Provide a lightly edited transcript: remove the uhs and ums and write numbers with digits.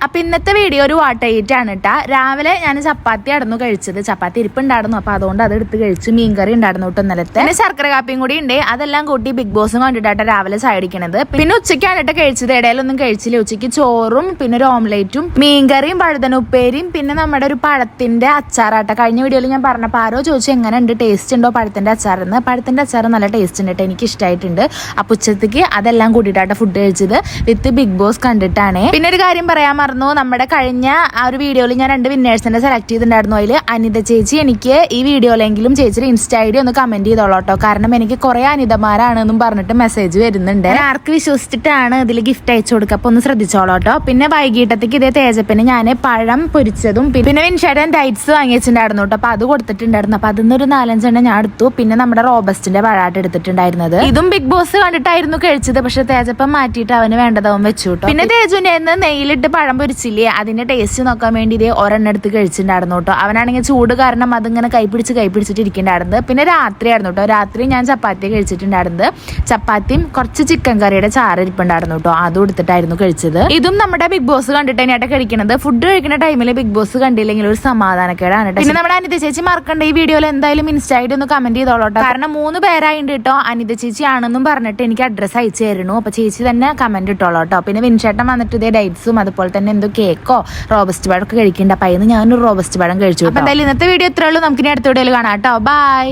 അപ്പൊ ഇന്നത്തെ വീഡിയോ ഒരു വാട്ടയിട്ടാണ് കേട്ടാ. രാവിലെ ഞാൻ ചപ്പാത്തി ആയിരുന്നു കഴിച്ചത്. ചപ്പാത്തി ഇരിപ്പുണ്ടായിരുന്നു, അപ്പൊ അതുകൊണ്ട് അത് എടുത്ത് കഴിച്ചു. മീൻകറി ഉണ്ടായിരുന്നു കേട്ടോ ഇന്നലത്തെ. പിന്നെ ശർക്കര കാപ്പിയും കൂടി ഉണ്ട്. അതെല്ലാം കൂട്ടി ബിഗ് ബോസും കണ്ടിട്ടാണ് രാവിലെ സൈഡിക്കണത്. പിന്നെ ഉച്ചയ്ക്കാണ് കേട്ടോ കഴിച്ചത്. ഇടയിലൊന്നും കഴിച്ചില്ല. ഉച്ചയ്ക്ക് ചോറും പിന്നെ ഒരു ഓംലേറ്റും മീൻകറിയും പഴുതനുപ്പേരിയും പിന്നെ നമ്മുടെ ഒരു പഴത്തിന്റെ അച്ചാറാട്ട. കഴിഞ്ഞ വീഡിയോയിൽ ഞാൻ പറഞ്ഞപ്പോൾ ആരോ ചോദിച്ചു എങ്ങനെ ഉണ്ട്, ടേസ്റ്റ് ഉണ്ടോ പഴത്തിന്റെ അച്ചാറെന്ന്. പഴത്തിന്റെ അച്ചാർ നല്ല ടേസ്റ്റ് ഉണ്ട് കേട്ടോ, എനിക്ക് ഇഷ്ടമായിട്ടുണ്ട്. അപ്പൊ ഉച്ചത്തേക്ക് അതെല്ലാം കൂട്ടിയിട്ടാണ് ഫുഡ് കഴിച്ചത് വിത്ത് ബിഗ് ബോസ് കണ്ടിട്ടാണ്. പിന്നെ ഒരു കാര്യം പറയാൻ മറന്നു, നമ്മുടെ കഴിഞ്ഞ ആ ഒരു വീഡിയോയിൽ ഞാൻ 2 വിന്നേഴ്സിനെ സെലക്ട് ചെയ്തിട്ടുണ്ടായിരുന്നു. അതിൽ അനിത ചേച്ചി എനിക്ക് ഈ വീഡിയോയിലെങ്കിലും ചേച്ചിയുടെ ഇൻസ്റ്റാ ഐഡി ഒന്ന് കമന്റ് ചെയ്തോളൂ കേട്ടോ. കാരണം എനിക്ക് കുറെ അനിതമാരാണെന്നും പറഞ്ഞിട്ട് മെസ്സേജ് വരുന്നുണ്ട്. ആർക്ക് വിശ്വസിച്ചിട്ടാണ് ഇതിൽ ഗിഫ്റ്റ് അയച്ചു കൊടുക്കുക, അപ്പൊ ഒന്ന് ശ്രദ്ധിച്ചോളൂ കേട്ടോ. പിന്നെ വൈകിട്ടത്തേക്ക് ഇതേ തേജപ്പിന് ഞാൻ പഴം പൊരിച്ചതും പിന്നെ വിൻഷേഡൻ ഡൈറ്റ്സ് വാങ്ങിച്ചിട്ടുണ്ടായിരുന്നു കേട്ടോ. അപ്പൊ അത് കൊടുത്തിട്ടുണ്ടായിരുന്നു. അപ്പൊ അതിന്നൊരു 4-5 എണ്ണം ഞാൻ എടുത്തു. പിന്നെ നമ്മുടെ റോബസ്റ്റിന്റെ പഴാട്ട് എടുത്തിട്ടുണ്ടായിരുന്നത്. ഇതും ബിഗ് ബോസ് കണ്ടിട്ടായിരുന്നു കഴിച്ചത്. പക്ഷെ തേജപ്പം മാറ്റിയിട്ട് അവന് വേണ്ടതാവും വെച്ചു കേട്ടോ. പിന്നെ തേജുവിന്റെ നെയ്യിലിട്ട് പഴം പൊരിച്ചില്ലേ, അതിന്റെ ടേസ്റ്റ് നോക്കാൻ വേണ്ടി ഇതേ ഒരെണ്ണം എടുത്ത് കഴിച്ചിട്ടുണ്ടായിരുന്നു കേട്ടോ. അവനാണെങ്കിൽ ചൂട് കാരണം അതിങ്ങനെ കൈപ്പിടിച്ചിട്ട് ഇരിക്കണ്ടായിരുന്നത്. പിന്നെ രാത്രിയായിരുന്നു കേട്ടോ. രാത്രി ഞാൻ ചപ്പാത്തി കഴിച്ചിട്ടുണ്ടായിരുന്നത്. ചപ്പാത്തിയും കുറച്ച് ചിക്കൻ കറിയുടെ ചാറ് ഇരിപ്പുണ്ടായിരുന്നു കേട്ടോ. അതും എടുത്തിട്ടായിരുന്നു കഴിച്ചത്. ഇതും നമ്മുടെ ബിഗ് ബോസ് കണ്ടിട്ട് തന്നെയായിട്ട് കഴിക്കണത്. ഫുഡ് കഴിക്കുന്ന ടൈമിൽ ബിഗ് ബോസ് കണ്ടില്ലെങ്കിൽ ഒരു സമാധാനക്കേടാണ്. പിന്നെ നമ്മുടെ അനിത ചേച്ചി മറക്കണ്ട, ഈ വീഡിയോയിൽ എന്തായാലും ഇൻസ്റ്റാ ഐഡി ഒന്ന് കമന്റ് ചെയ്തോളോട്ടോ. കാരണം 3 പേരായിണ്ട് കേട്ടോ. അനിത ചേച്ചി ആണെന്നും പറഞ്ഞിട്ട് എനിക്ക് അഡ്രസ്സ് അയച്ചു തരുന്നു. അപ്പൊ ചേച്ചി തന്നെ കമന്റ് ഇട്ടോളൂ കേട്ടോ. പിന്നെ വിൻഷേട്ടൻ വന്നിട്ട് ഇതേ ഡൈറ്റ്സും അതുപോലെ തന്നെ എന്തോ കേക്കോ റോബസ്റ്റ് പഴമൊക്കെ കഴിക്കേണ്ട. അപ്പൊ അതിന് ഞാനൊരു റോബസ്റ്റ് പഴം കഴിച്ചു. അപ്പൊ എന്തായാലും ഇന്നത്തെ വീഡിയോ ഇത്രേ ഉള്ളൂ. നമുക്ക് ഇനി അടുത്ത വീഡിയോയിൽ കാണാം കേട്ടോ. ബൈ.